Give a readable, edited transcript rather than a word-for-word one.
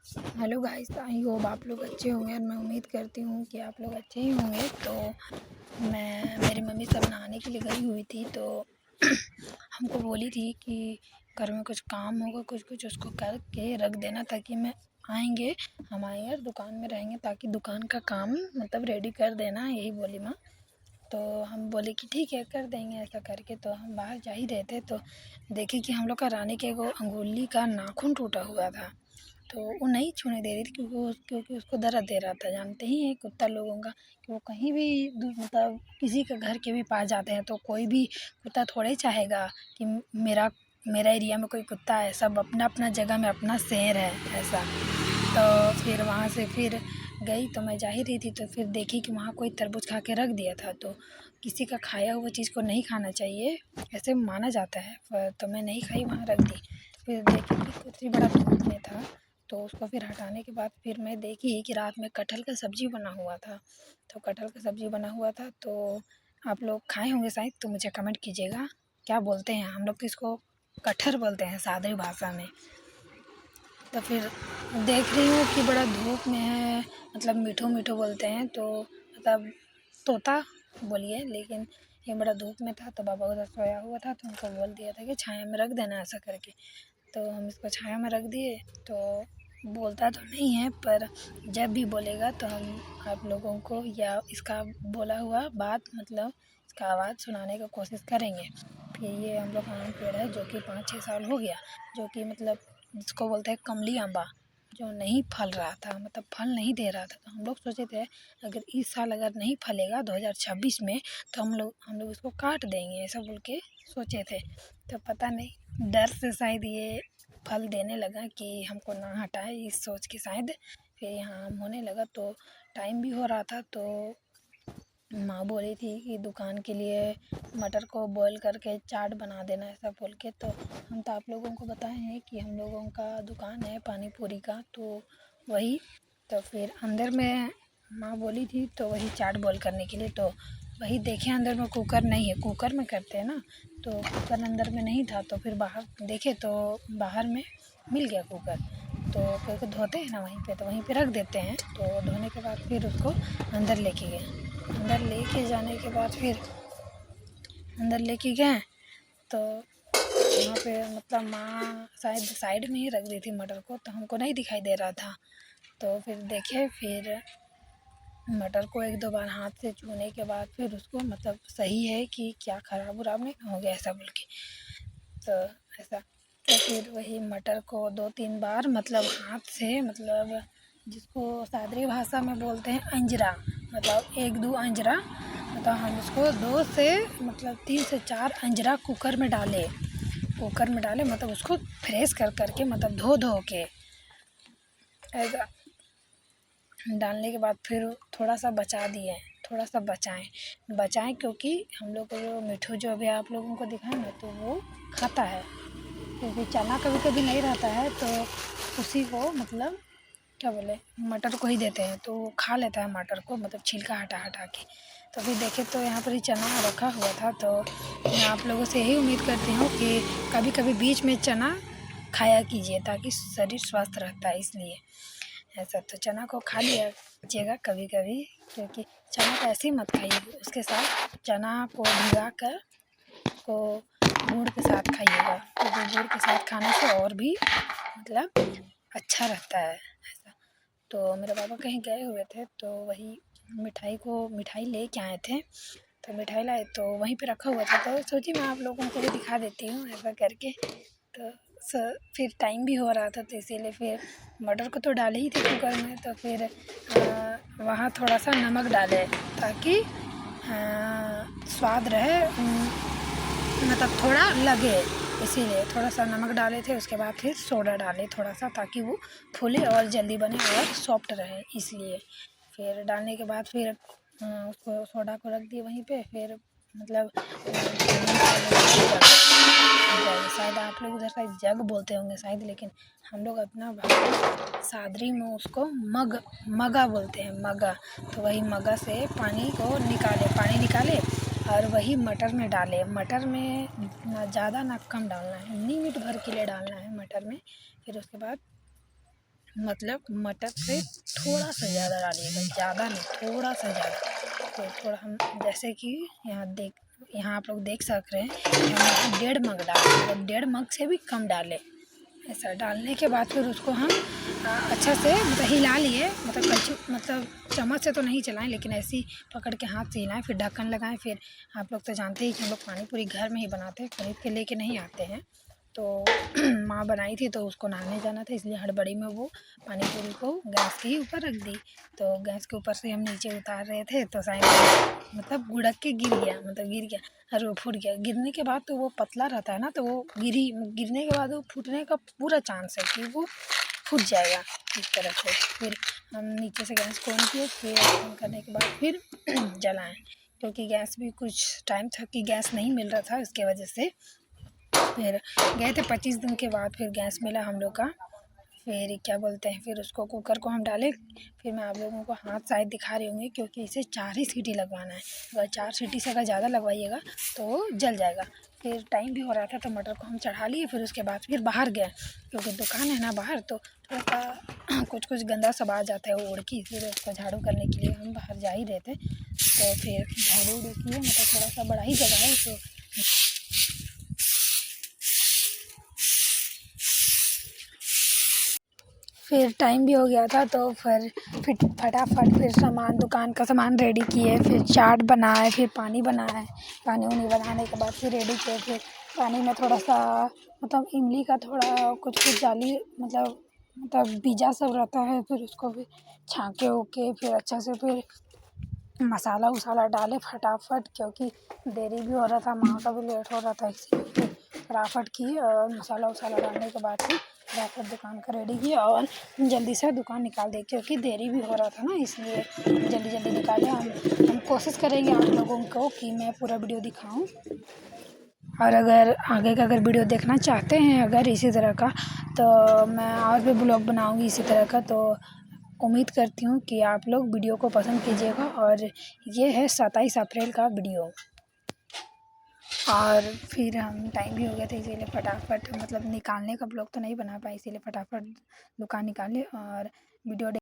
Hello guys, I hope आप लोग अच्छे होंगे और मैं उम्मीद करती हूँ कि आप लोग अच्छे ही होंगे। तो मेरी मम्मी सब नहाने के लिए गई हुई थी, तो हमको बोली थी कि घर में कुछ काम होगा, कुछ कुछ उसको करके रख देना ताकि हम आएंगे और दुकान में रहेंगे, ताकि दुकान का काम मतलब रेडी कर देना, यही बोली माँ। तो हम बोले कि ठीक है कर देंगे ऐसा करके। तो हम बाहर जा ही रहे थे तो देखे कि हम लोग का रानी के वो अंगुली का नाखून टूटा हुआ था। तो वो नहीं छूने दे रही थी क्योंकि उसको दर्द दे रहा था। जानते ही हैं कुत्ता लोगों का कि वो कहीं भी मतलब किसी के घर के भी पास जाते हैं तो कोई भी कुत्ता थोड़े ही चाहेगा कि मेरा मेरा एरिया में कोई कुत्ता है। सब अपना अपना जगह में अपना शेर है ऐसा। तो फिर वहाँ से फिर गई तो मैं जा ही रही थी, तो फिर देखी कि वहाँ कोई तरबूज खा के रख दिया था। तो किसी का खाया हुआ चीज़ को नहीं खाना चाहिए, ऐसे माना जाता है। तो मैं नहीं खाई, वहाँ रख दी। तो फिर देखी कि कुर्सी बड़ा धूप में था, तो उसको फिर हटाने के बाद फिर मैं देखी कि रात में कटहल का सब्ज़ी बना हुआ था। तो कटहल का सब्ज़ी बना हुआ था तो आप लोग खाए होंगे शायद, तो मुझे कमेंट कीजिएगा क्या बोलते हैं। हम लोग तो इसको कटहल बोलते हैं सादरी भाषा में। तो फिर देख रही हूँ कि बड़ा धूप में है, मतलब मीठो मीठो बोलते हैं, तो मतलब तोता बोलिए, लेकिन ये बड़ा धूप में था। तो बाबा उधर सोया हुआ था तो उनको बोल दिया था कि छाया में रख देना ऐसा करके। तो हम इसको छाया में रख दिए। तो बोलता तो नहीं है, पर जब भी बोलेगा तो हम आप लोगों को या इसका बोला हुआ बात मतलब इसका आवाज़ सुनाने का कोशिश करेंगे। फिर ये हम लोग का आम पेड़ है जो कि 5-6 साल हो गया, जो कि मतलब जिसको बोलते हैं कमली आंबा, जो नहीं फल रहा था, मतलब फल नहीं दे रहा था। तो हम लोग सोचे थे अगर इस साल अगर नहीं फलेगा 2026 में तो हम लोग इसको काट देंगे, ऐसा बोल के सोचे थे। तो पता नहीं डर से शायद ये फल देने लगा कि हमको ना हटाए, इस सोच के शायद फिर यहाँ आम होने लगा। तो टाइम भी हो रहा था, तो माँ बोली थी कि दुकान के लिए मटर को बॉईल करके चाट बना देना ऐसा बोल के। तो हम तो आप लोगों को बताए हैं कि हम लोगों का दुकान है पानी पूरी का, तो वही। तो फिर अंदर में माँ बोली थी तो वही चाट बॉईल करने के लिए। तो वही देखे अंदर में कुकर नहीं है, कुकर में करते हैं ना, तो कुकर अंदर में नहीं था। तो फिर बाहर देखे तो बाहर में मिल गया कुकर। तो क्योंकि धोते हैं ना वहीं पे, तो वहीं पे रख देते हैं। तो धोने के बाद फिर उसको अंदर लेके गए। अंदर लेके जाने के बाद फिर अंदर लेके गए तो वहाँ पे मतलब माँ शायद साइड में ही रख दी थी मटर को, तो हमको नहीं दिखाई दे रहा था। तो फिर देखे, फिर मटर को 1-2 बार हाथ से छूने के बाद फिर उसको मतलब सही है कि क्या ख़राब उराब नहीं हो गया ऐसा बोल के। तो ऐसा तो फिर वही मटर को 2-3 बार मतलब हाथ से, मतलब जिसको सादरी भाषा में बोलते हैं अंजरा, मतलब 1-2 अंजरा, मतलब हम उसको 2 से मतलब 3 से 4 अंजरा कुकर में डाले, मतलब उसको फ्रेश कर करके, मतलब धो धो के ऐसा डालने के बाद फिर थोड़ा सा बचा दिए, थोड़ा सा बचाएं क्योंकि हम लोग को जो मिठू जो अभी आप लोगों को दिखाया ना, तो वो खाता है। क्योंकि चना कभी कभी नहीं रहता है तो उसी को मतलब क्या बोले मटर को ही देते हैं, तो वो खा लेता है मटर को, मतलब छिलका हटा हटा के। तो फिर देखे तो यहाँ पर ही चना रखा हुआ था। तो मैं आप लोगों से यही उम्मीद करती हूँ कि कभी कभी बीच में चना खाया कीजिए ताकि शरीर स्वस्थ रहता है, इसलिए ऐसा। तो चना को खा लिया कीजिएगा कभी कभी, क्योंकि चना को ऐसे ही मत खाइए, उसके साथ चना को भिगा कर को गुड़ के साथ खाइएगा, क्योंकि गुड़ के साथ खाने से और भी मतलब अच्छा रहता है ऐसा। तो मेरे पापा कहीं गए हुए थे तो वही मिठाई ले के आए थे। तो मिठाई लाए तो वहीं पे रखा हुआ था, तो सोची मैं आप लोगों को भी दिखा देती हूँ ऐसा करके। तो फिर टाइम भी हो रहा था, तो इसीलिए फिर मटर को तो डाले ही थे कुकर में। तो फिर वहाँ थोड़ा सा नमक डाले ताकि स्वाद रहे, मतलब थोड़ा लगे, इसीलिए थोड़ा सा नमक डाले थे। उसके बाद फिर सोडा डाले थोड़ा सा ताकि वो फूले और जल्दी बने और सॉफ्ट रहे, इसलिए। फिर डालने के बाद फिर उसको सोडा को रख दिए वहीं पे। फिर मतलब शायद आप लोग उधर शायद जग बोलते होंगे शायद, लेकिन हम लोग अपना भाषा सादरी में उसको मगा बोलते हैं, मगा। तो वही मगा से पानी निकाले और वही मटर में डाले। मटर में ना ज़्यादा ना कम डालना है, लिमिट भर के लिए डालना है मटर में। फिर उसके बाद मतलब मटर से थोड़ा सा ज़्यादा डालिएगा, ज़्यादा नहीं, थोड़ा सा ज़्यादा। तो थोड़ा हम जैसे कि यहाँ आप लोग देख सक रहे हैं, हम 1.5 मग डालें, मतलब 1.5 मग से भी कम डालें। ऐसा डालने के बाद फिर उसको हम अच्छा से मतलब हिला लिए, मतलब कलछी मतलब चम्मच से तो नहीं चलाएं, लेकिन ऐसे ही पकड़ के हाथ से हिलाएं, फिर ढक्कन लगाएं। फिर आप लोग तो जानते ही कि हम लोग पानी पूरी घर में ही बनाते हैं, खरीद के लेके नहीं आते हैं। तो माँ बनाई थी तो उसको नहाने जाना था, इसलिए हड़बड़ी में वो पानी पूरी को गैस के ही ऊपर रख दी। तो गैस के ऊपर से हम नीचे उतार रहे थे तो साइड में मतलब गुड़क के गिर गया, मतलब गिर गया और वो फूट गया। गिरने के बाद तो वो पतला रहता है ना, तो वो गिरने के बाद वो फूटने का पूरा चांस है कि वो फूट जाएगा इस तरह से। फिर हम नीचे से गैस को ऑन किए, फिर ऑन करने के बाद फिर जलाएँ, क्योंकि गैस भी कुछ टाइम तक कि गैस नहीं मिल रहा था, इसके वजह से फिर गए थे 25 दिन के बाद फिर गैस मिला हम लोग का। फिर क्या बोलते हैं, फिर उसको कुकर को हम डाले। फिर मैं आप लोगों को हाथ शायद दिखा रही होंगी, क्योंकि इसे 4 ही सीटी लगवाना है। अगर 4 सीटी से अगर ज़्यादा लगवाइएगा तो जल जाएगा। फिर टाइम भी हो रहा था तो मटर को हम चढ़ा लिए। फिर उसके बाद फिर बाहर गए, क्योंकि दुकान है ना बाहर, तो थोड़ा सा कुछ गंदा सब आ जाता है वो उड़ के, फिर उसको झाड़ू करने के लिए हम बाहर जा ही रहे थे। तो फिर झाड़ू उड़ू किए, मतलब थोड़ा सा बड़ा ही जगह है तो फिर टाइम भी हो गया था। तो फिर फटाफट फिर दुकान का सामान रेडी किए, फिर चाट बनाए, फिर पानी बनाए। पानी वानी बनाने के बाद फिर रेडी किए। फिर पानी में थोड़ा सा मतलब इमली का थोड़ा कुछ डाली, मतलब बीजा सब रहता है, फिर उसको भी छाँके उके फिर अच्छा से फिर मसाला वसाला डाले फटाफट, क्योंकि देरी भी हो रहा था, माँ का भी लेट हो रहा था, इसलिए फिर फटाफट किए। और मसाला वसाला डालने के बाद फिर फटाफट दुकान का रेडी किया और जल्दी से दुकान निकाल दी, क्योंकि देरी भी हो रहा था ना, इसलिए जल्दी जल्दी निकाले। हम कोशिश करेंगे आप लोगों को कि मैं पूरा वीडियो दिखाऊं। और अगर आगे का अगर वीडियो देखना चाहते हैं अगर इसी तरह का, तो मैं और भी ब्लॉग बनाऊंगी इसी तरह का। तो उम्मीद करती हूँ कि आप लोग वीडियो को पसंद कीजिएगा। और ये है 27 अप्रैल का वीडियो। और फिर हम टाइम भी हो गया था, इसीलिए फटाफट मतलब निकालने का ब्लॉग तो नहीं बना पाए, इसीलिए फटाफट दुकान निकाले और वीडियो